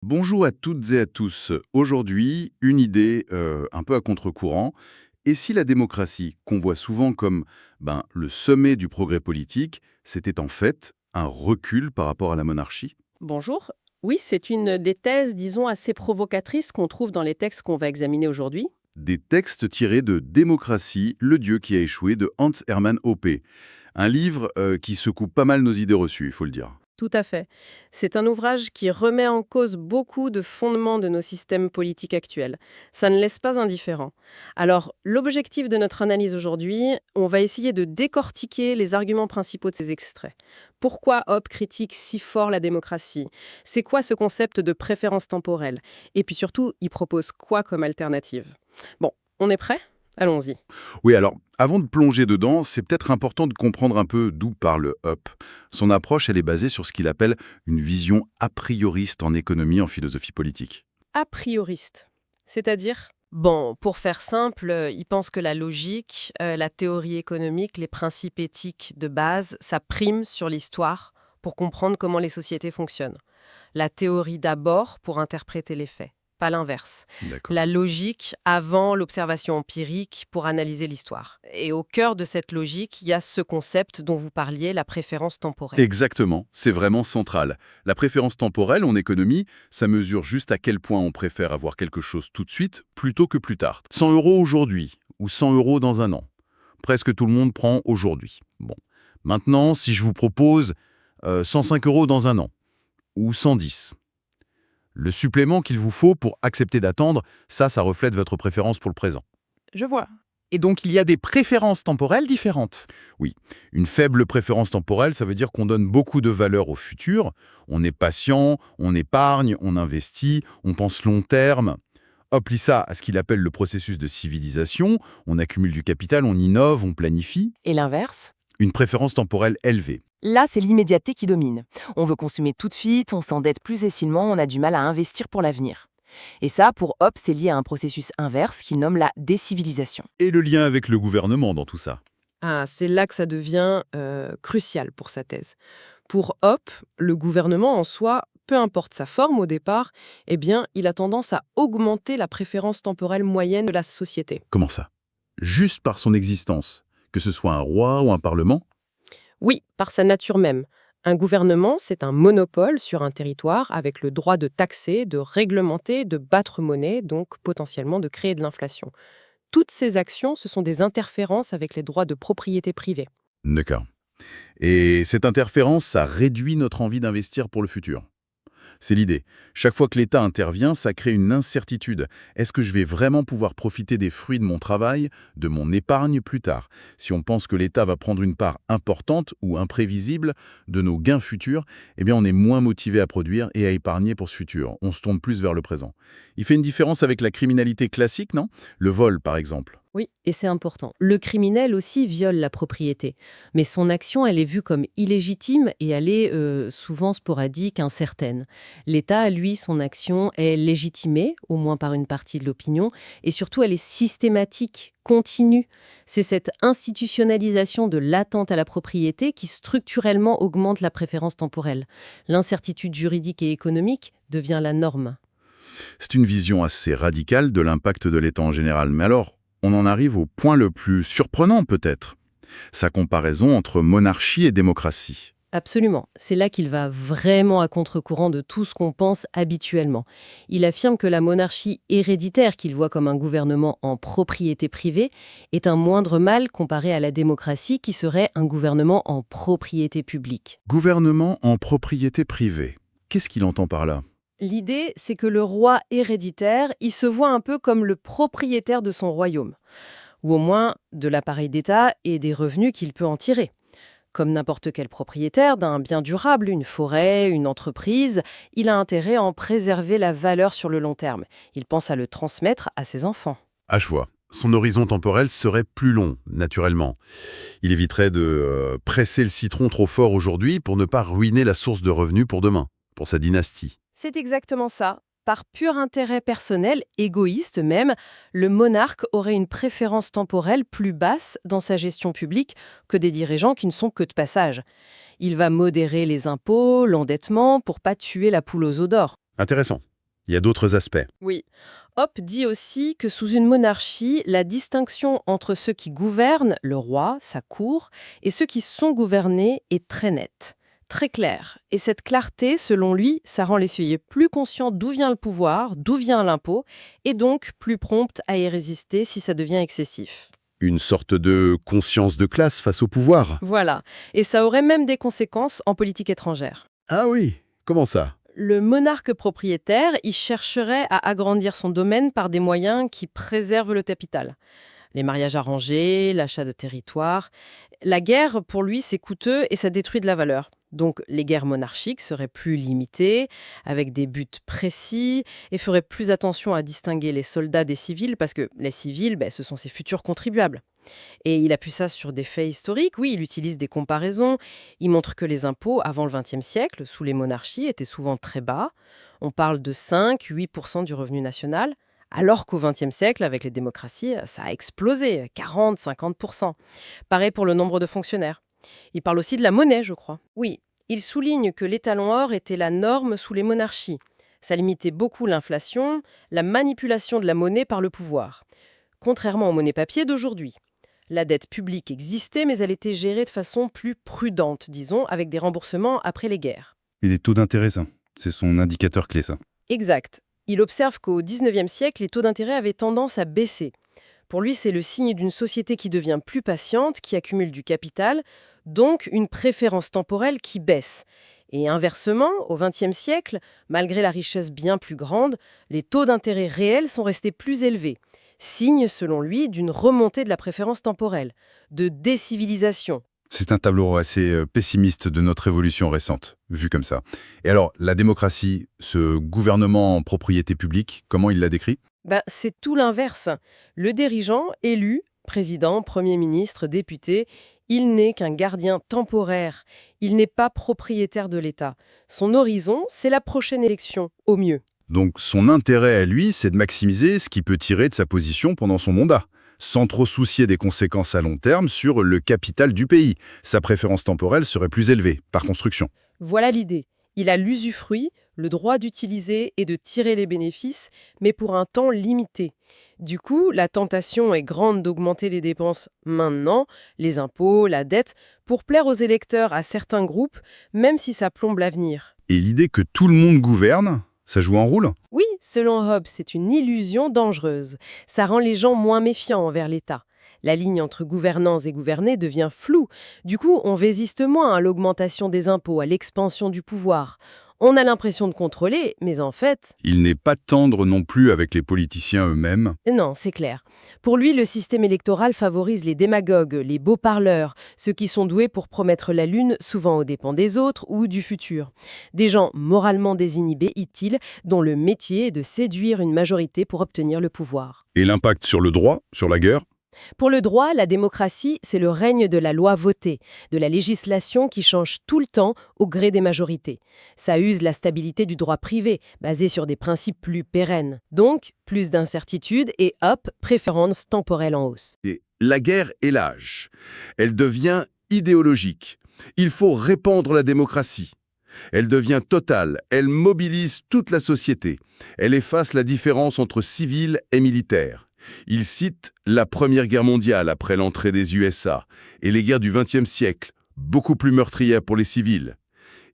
Bonjour à toutes et à tous. Aujourd'hui, une idée un peu à contre-courant. Et si la démocratie, qu'on voit souvent comme le sommet du progrès politique, c'était en fait un recul par rapport à la monarchie? Bonjour. Oui, c'est une des thèses, disons, assez provocatrices qu'on trouve dans les textes qu'on va examiner aujourd'hui. Des textes tirés de Démocratie, le dieu qui a échoué de Hans Hermann Hoppe. Un livre qui secoue pas mal nos idées reçues, il faut le dire. Tout à fait. C'est un ouvrage qui remet en cause beaucoup de fondements de nos systèmes politiques actuels. Ça ne laisse pas indifférent. Alors, l'objectif de notre analyse aujourd'hui, on va essayer de décortiquer les arguments principaux de ces extraits. Pourquoi Hobbes critique si fort la démocratie? C'est quoi ce concept de préférence temporelle? Et puis surtout, il propose quoi comme alternative? Bon, on est prêt? Allons-y. Oui, alors, avant de plonger dedans, c'est peut-être important de comprendre un peu d'où parle Hoppe. Son approche, elle est basée sur ce qu'il appelle une vision a prioriste en économie, en philosophie politique. A prioriste. C'est-à-dire? Bon, pour faire simple, il pense que la logique, la théorie économique, les principes éthiques de base, ça prime sur l'histoire pour comprendre comment les sociétés fonctionnent. La théorie d'abord pour interpréter les faits, pas l'inverse. D'accord. La logique avant l'observation empirique pour analyser l'histoire. Et au cœur de cette logique, il y a ce concept dont vous parliez, la préférence temporelle. Exactement, c'est vraiment central. La préférence temporelle en économie, ça mesure juste à quel point on préfère avoir quelque chose tout de suite plutôt que plus tard. 100 euros aujourd'hui ou 100 euros dans un an. Presque tout le monde prend aujourd'hui. Bon. Maintenant, si je vous propose 105 euros dans un an ou 110, le supplément qu'il vous faut pour accepter d'attendre, ça reflète votre préférence pour le présent. Je vois. Et donc il y a des préférences temporelles différentes. Oui, une faible préférence temporelle, ça veut dire qu'on donne beaucoup de valeur au futur. On est patient, on épargne, on investit, on pense long terme. Hop, lit ça à ce qu'il appelle le processus de civilisation. On accumule du capital, on innove, on planifie. Et l'inverse? Une préférence temporelle élevée. Là, c'est l'immédiateté qui domine. On veut consommer tout de suite, on s'endette plus facilement, on a du mal à investir pour l'avenir. Et ça, pour Hobbes, c'est lié à un processus inverse qu'il nomme la décivilisation. Et le lien avec le gouvernement dans tout ça. Ah, c'est là que ça devient crucial pour sa thèse. Pour Hoppe, le gouvernement en soi, peu importe sa forme au départ, eh bien, il a tendance à augmenter la préférence temporelle moyenne de la société. Comment ça? Juste par son existence. Que ce soit un roi ou un parlement? Oui, par sa nature même. Un gouvernement, c'est un monopole sur un territoire avec le droit de taxer, de réglementer, de battre monnaie, donc potentiellement de créer de l'inflation. Toutes ces actions, ce sont des interférences avec les droits de propriété privée. D'accord. Et cette interférence, ça réduit notre envie d'investir pour le futur. C'est l'idée. Chaque fois que l'État intervient, ça crée une incertitude. Est-ce que je vais vraiment pouvoir profiter des fruits de mon travail, de mon épargne plus tard? Si on pense que l'État va prendre une part importante ou imprévisible de nos gains futurs, eh bien on est moins motivé à produire et à épargner pour ce futur. On se tourne plus vers le présent. Il fait une différence avec la criminalité classique, non? Le vol, par exemple. Oui, et c'est important. Le criminel aussi viole la propriété, mais son action, elle est vue comme illégitime et elle est souvent sporadique, incertaine. L'État, lui, son action est légitimée, au moins par une partie de l'opinion, et surtout elle est systématique, continue. C'est cette institutionnalisation de l'attente à la propriété qui structurellement augmente la préférence temporelle. L'incertitude juridique et économique devient la norme. C'est une vision assez radicale de l'impact de l'État en général. Mais alors, on en arrive au point le plus surprenant peut-être. Sa comparaison entre monarchie et démocratie. Absolument. C'est là qu'il va vraiment à contre-courant de tout ce qu'on pense habituellement. Il affirme que la monarchie héréditaire, qu'il voit comme un gouvernement en propriété privée, est un moindre mal comparé à la démocratie qui serait un gouvernement en propriété publique. Gouvernement en propriété privée. Qu'est-ce qu'il entend par là? L'idée, c'est que le roi héréditaire, il se voit un peu comme le propriétaire de son royaume, ou au moins de l'appareil d'État et des revenus qu'il peut en tirer. Comme n'importe quel propriétaire d'un bien durable, une forêt, une entreprise, il a intérêt à en préserver la valeur sur le long terme. Il pense à le transmettre à ses enfants. Ah, je vois. Son horizon temporel serait plus long, naturellement. Il éviterait de presser le citron trop fort aujourd'hui pour ne pas ruiner la source de revenus pour demain, pour sa dynastie. C'est exactement ça. Par pur intérêt personnel, égoïste même, le monarque aurait une préférence temporelle plus basse dans sa gestion publique que des dirigeants qui ne sont que de passage. Il va modérer les impôts, l'endettement, pour pas tuer la poule aux œufs d'or. Intéressant. Il y a d'autres aspects. Oui. Hoppe dit aussi que sous une monarchie, la distinction entre ceux qui gouvernent, le roi, sa cour, et ceux qui sont gouvernés est très nette, très claire. Et cette clarté, selon lui, ça rend les sujets plus conscients d'où vient le pouvoir, d'où vient l'impôt, et donc plus promptes à y résister si ça devient excessif. Une sorte de conscience de classe face au pouvoir. Voilà. Et ça aurait même des conséquences en politique étrangère. Ah oui, comment ça? Le monarque propriétaire, il chercherait à agrandir son domaine par des moyens qui préservent le capital. Les mariages arrangés, l'achat de territoire. La guerre, pour lui, c'est coûteux et ça détruit de la valeur. Donc les guerres monarchiques seraient plus limitées, avec des buts précis, et feraient plus attention à distinguer les soldats des civils, parce que les civils, ce sont ses futurs contribuables. Et il appuie ça sur des faits historiques, oui, il utilise des comparaisons, il montre que les impôts avant le XXe siècle, sous les monarchies, étaient souvent très bas. On parle de 5-8% du revenu national, alors qu'au XXe siècle, avec les démocraties, ça a explosé, 40-50%. Pareil pour le nombre de fonctionnaires. Il parle aussi de la monnaie, je crois. Oui, il souligne que l'étalon or était la norme sous les monarchies. Ça limitait beaucoup l'inflation, la manipulation de la monnaie par le pouvoir. Contrairement aux monnaies papier d'aujourd'hui. La dette publique existait, mais elle était gérée de façon plus prudente, disons, avec des remboursements après les guerres. Et les taux d'intérêt, ça. C'est son indicateur clé, ça. Exact. Il observe qu'au XIXe siècle, les taux d'intérêt avaient tendance à baisser. Pour lui, c'est le signe d'une société qui devient plus patiente, qui accumule du capital, donc une préférence temporelle qui baisse. Et inversement, au XXe siècle, malgré la richesse bien plus grande, les taux d'intérêt réels sont restés plus élevés. Signe, selon lui, d'une remontée de la préférence temporelle, de décivilisation. C'est un tableau assez pessimiste de notre évolution récente, vu comme ça. Et alors, la démocratie, ce gouvernement en propriété publique, comment il l'a décrit? C'est tout l'inverse. Le dirigeant, élu, président, premier ministre, député, il n'est qu'un gardien temporaire. Il n'est pas propriétaire de l'État. Son horizon, c'est la prochaine élection, au mieux. Donc son intérêt à lui, c'est de maximiser ce qu'il peut tirer de sa position pendant son mandat, sans trop soucier des conséquences à long terme sur le capital du pays. Sa préférence temporelle serait plus élevée, par construction. Voilà l'idée. Il a l'usufruit, le droit d'utiliser et de tirer les bénéfices, mais pour un temps limité. Du coup, la tentation est grande d'augmenter les dépenses maintenant, les impôts, la dette, pour plaire aux électeurs à certains groupes, même si ça plombe l'avenir. Et l'idée que tout le monde gouverne, ça joue un rôle? Oui, selon Hobbes, c'est une illusion dangereuse. Ça rend les gens moins méfiants envers l'État. La ligne entre gouvernants et gouvernés devient floue. Du coup, on résiste moins à l'augmentation des impôts, à l'expansion du pouvoir. On a l'impression de contrôler, mais en fait... Il n'est pas tendre non plus avec les politiciens eux-mêmes. Non, c'est clair. Pour lui, le système électoral favorise les démagogues, les beaux parleurs, ceux qui sont doués pour promettre la lune, souvent aux dépens des autres ou du futur. Des gens moralement désinhibés, dit-il, dont le métier est de séduire une majorité pour obtenir le pouvoir. Et l'impact sur le droit, sur la guerre? Pour le droit, la démocratie, c'est le règne de la loi votée, de la législation qui change tout le temps au gré des majorités. Ça use la stabilité du droit privé, basé sur des principes plus pérennes. Donc, plus d'incertitude et hop, préférence temporelle en hausse. Et la guerre est l'âge. Elle devient idéologique. Il faut répandre la démocratie. Elle devient totale, elle mobilise toute la société. Elle efface la différence entre civil et militaire. Il cite la Première Guerre mondiale après l'entrée des USA et les guerres du XXe siècle, beaucoup plus meurtrières pour les civils.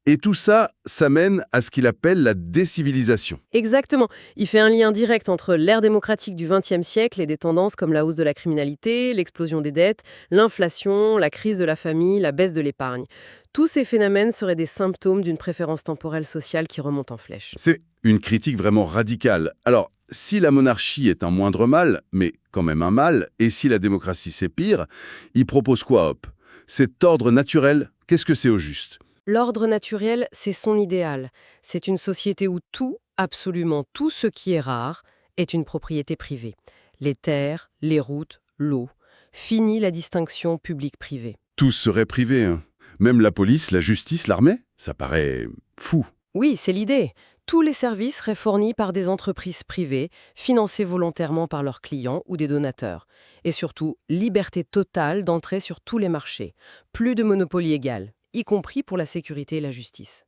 Et tout ça, ça mène à ce qu'il appelle la décivilisation. Exactement. Il fait un lien direct entre l'ère démocratique du XXe siècle et des tendances comme la hausse de la criminalité, l'explosion des dettes, l'inflation, la crise de la famille, la baisse de l'épargne. Tous ces phénomènes seraient des symptômes d'une préférence temporelle sociale qui remonte en flèche. C'est une critique vraiment radicale. Alors, si la monarchie est un moindre mal, mais quand même un mal, et si la démocratie c'est pire, il propose quoi, Hoppe? Cet ordre naturel, qu'est-ce que c'est au juste? L'ordre naturel, c'est son idéal. C'est une société où tout, absolument tout ce qui est rare, est une propriété privée. Les terres, les routes, l'eau. Fini la distinction public-privé. Tous seraient privés, hein. Même la police, la justice, l'armée? Ça paraît fou. Oui, c'est l'idée. Tous les services seraient fournis par des entreprises privées, financées volontairement par leurs clients ou des donateurs. Et surtout, liberté totale d'entrer sur tous les marchés. Plus de monopole égal, y compris pour la sécurité et la justice.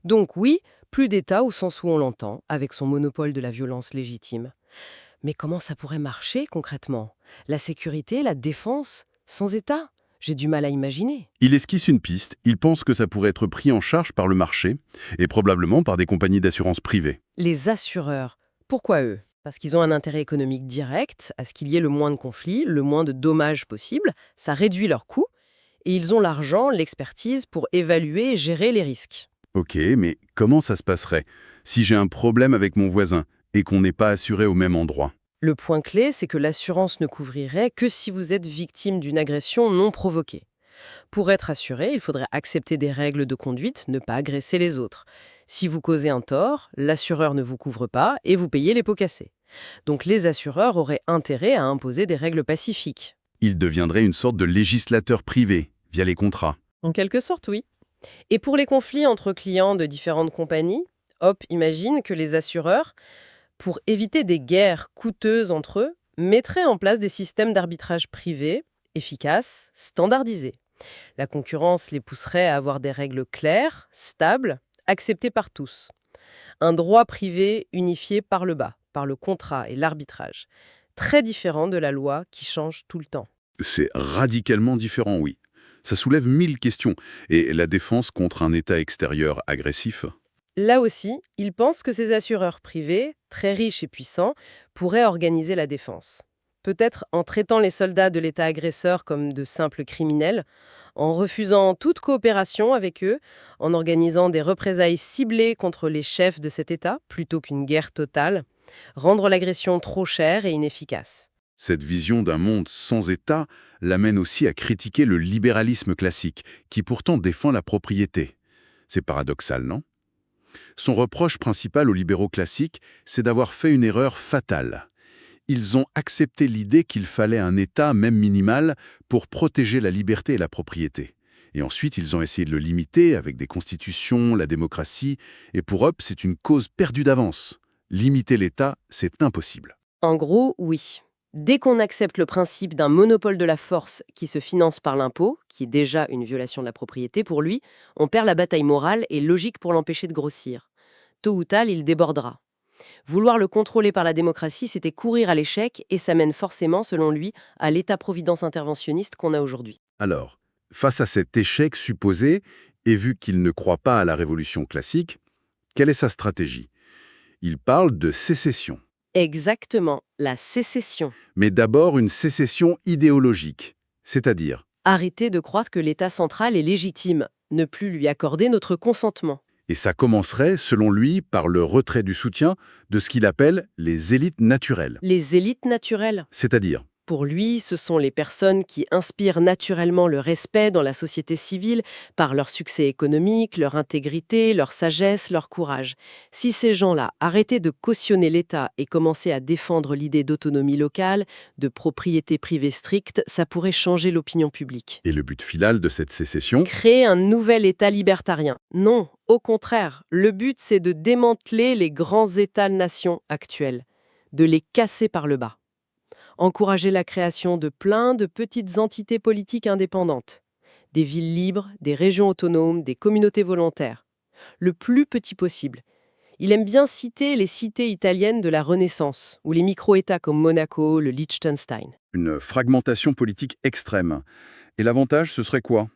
Donc oui, Plus d'État au sens où on l'entend, avec son monopole de la violence légitime. Mais comment ça pourrait marcher concrètement? La sécurité, la défense, sans État? J'ai du mal à imaginer. Il esquisse une piste, il pense que ça pourrait être pris en charge par le marché, et probablement par des compagnies d'assurance privées. Les assureurs, pourquoi eux? Parce qu'ils ont un intérêt économique direct à ce qu'il y ait le moins de conflits, le moins de dommages possible, ça réduit leurs coûts, et ils ont l'argent, l'expertise pour évaluer et gérer les risques. Ok, mais comment ça se passerait si j'ai un problème avec mon voisin et qu'on n'est pas assuré au même endroit? Le point clé, c'est que l'assurance ne couvrirait que si vous êtes victime d'une agression non provoquée. Pour être assuré, il faudrait accepter des règles de conduite, ne pas agresser les autres. Si vous causez un tort, l'assureur ne vous couvre pas et vous payez les pots cassés. Donc les assureurs auraient intérêt à imposer des règles pacifiques. Il deviendrait une sorte de législateur privé, via les contrats. En quelque sorte, oui. Et pour les conflits entre clients de différentes compagnies, Hop imagine que les assureurs, pour éviter des guerres coûteuses entre eux, mettraient en place des systèmes d'arbitrage privés, efficaces, standardisés. La concurrence les pousserait à avoir des règles claires, stables, acceptées par tous. Un droit privé unifié par le bas, par le contrat et l'arbitrage. Très différent de la loi qui change tout le temps. C'est radicalement différent, oui. Ça soulève 1000 questions. Et la défense contre un État extérieur agressif? Là aussi, il pense que ces assureurs privés, très riches et puissants, pourraient organiser la défense. Peut-être en traitant les soldats de l'État agresseur comme de simples criminels, en refusant toute coopération avec eux, en organisant des représailles ciblées contre les chefs de cet État, plutôt qu'une guerre totale, rendre l'agression trop chère et inefficace. Cette vision d'un monde sans État l'amène aussi à critiquer le libéralisme classique, qui pourtant défend la propriété. C'est paradoxal, non? Son reproche principal aux libéraux classiques, c'est d'avoir fait une erreur fatale. Ils ont accepté l'idée qu'il fallait un État, même minimal, pour protéger la liberté et la propriété. Et ensuite, ils ont essayé de le limiter avec des constitutions, la démocratie, et pour eux, c'est une cause perdue d'avance. Limiter l'État, c'est impossible. En gros, oui. Dès qu'on accepte le principe d'un monopole de la force qui se finance par l'impôt, qui est déjà une violation de la propriété pour lui, on perd la bataille morale et logique pour l'empêcher de grossir. Tôt ou tard, il débordera. Vouloir le contrôler par la démocratie, c'était courir à l'échec et ça mène forcément, selon lui, à l'état-providence interventionniste qu'on a aujourd'hui. Alors, face à cet échec supposé, et vu qu'il ne croit pas à la révolution classique, quelle est sa stratégie? Il parle de sécession. Exactement, la sécession. Mais d'abord une sécession idéologique, c'est-à-dire, Arrêter de croire que l'État central est légitime, ne plus lui accorder notre consentement. et ça commencerait, selon lui, par le retrait du soutien de ce qu'il appelle les élites naturelles. Les élites naturelles. C'est-à-dire, Pour lui, ce sont les personnes qui inspirent naturellement le respect dans la société civile par leur succès économique, leur intégrité, leur sagesse, leur courage. Si ces gens-là arrêtaient de cautionner l'État et commençaient à défendre l'idée d'autonomie locale, de propriété privée stricte, ça pourrait changer l'opinion publique. et le but final de cette sécession, Créer un nouvel État libertarien. Non, au contraire, le but c'est de démanteler les grands États-nations actuels, de les casser par le bas. Encourager la création de plein de petites entités politiques indépendantes, des villes libres, des régions autonomes, des communautés volontaires, le plus petit possible. Il aime bien citer les cités italiennes de la Renaissance, ou les micro-États comme Monaco, le Liechtenstein. une fragmentation politique extrême. Et l'avantage, ce serait quoi?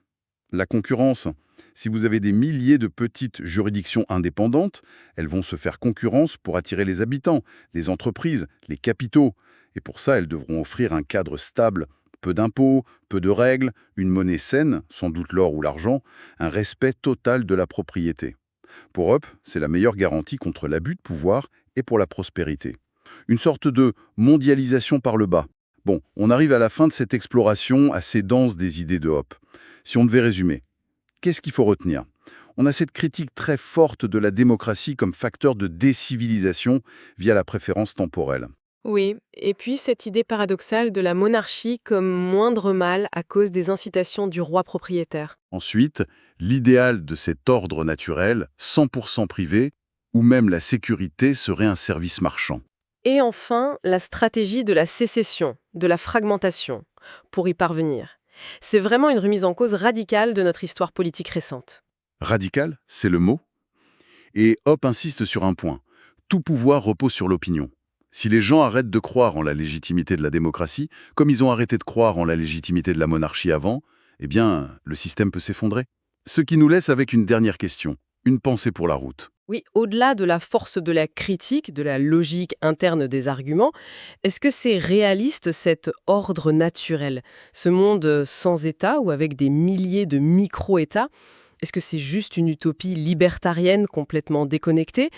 La concurrence. Si vous avez des milliers de petites juridictions indépendantes, elles vont se faire concurrence pour attirer les habitants, les entreprises, les capitaux. Et pour ça, elles devront offrir un cadre stable, peu d'impôts, peu de règles, une monnaie saine, sans doute l'or ou l'argent, un respect total de la propriété. Pour Hop, c'est la meilleure garantie contre l'abus de pouvoir et pour la prospérité. Une sorte de mondialisation par le bas. Bon, on arrive à la fin de cette exploration assez dense des idées de Hop. Si on devait résumer, qu'est-ce qu'il faut retenir? On a cette critique très forte de la démocratie comme facteur de décivilisation via la préférence temporelle. Oui, et puis cette idée paradoxale de la monarchie comme moindre mal à cause des incitations du roi propriétaire. Ensuite, l'idéal de cet ordre naturel, 100% privé, où même la sécurité serait un service marchand. Et enfin, la stratégie de la sécession, de la fragmentation, pour y parvenir. C'est vraiment une remise en cause radicale de notre histoire politique récente. Radical, c'est le mot. Et Hoppe insiste sur un point. Tout pouvoir repose sur l'opinion. Si les gens arrêtent de croire en la légitimité de la démocratie, comme ils ont arrêté de croire en la légitimité de la monarchie avant, eh bien, le système peut s'effondrer. Ce qui nous laisse avec une dernière question, une pensée pour la route. Oui, au-delà de la force de la critique, de la logique interne des arguments, est-ce que c'est réaliste cet ordre naturel, ce monde sans État ou avec des milliers de micro-États? Est-ce que c'est juste une utopie libertarienne complètement déconnectée?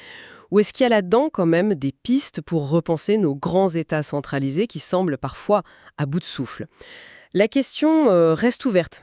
Ou est-ce qu'il y a là-dedans quand même des pistes pour repenser nos grands États centralisés qui semblent parfois à bout de souffle? La question reste ouverte,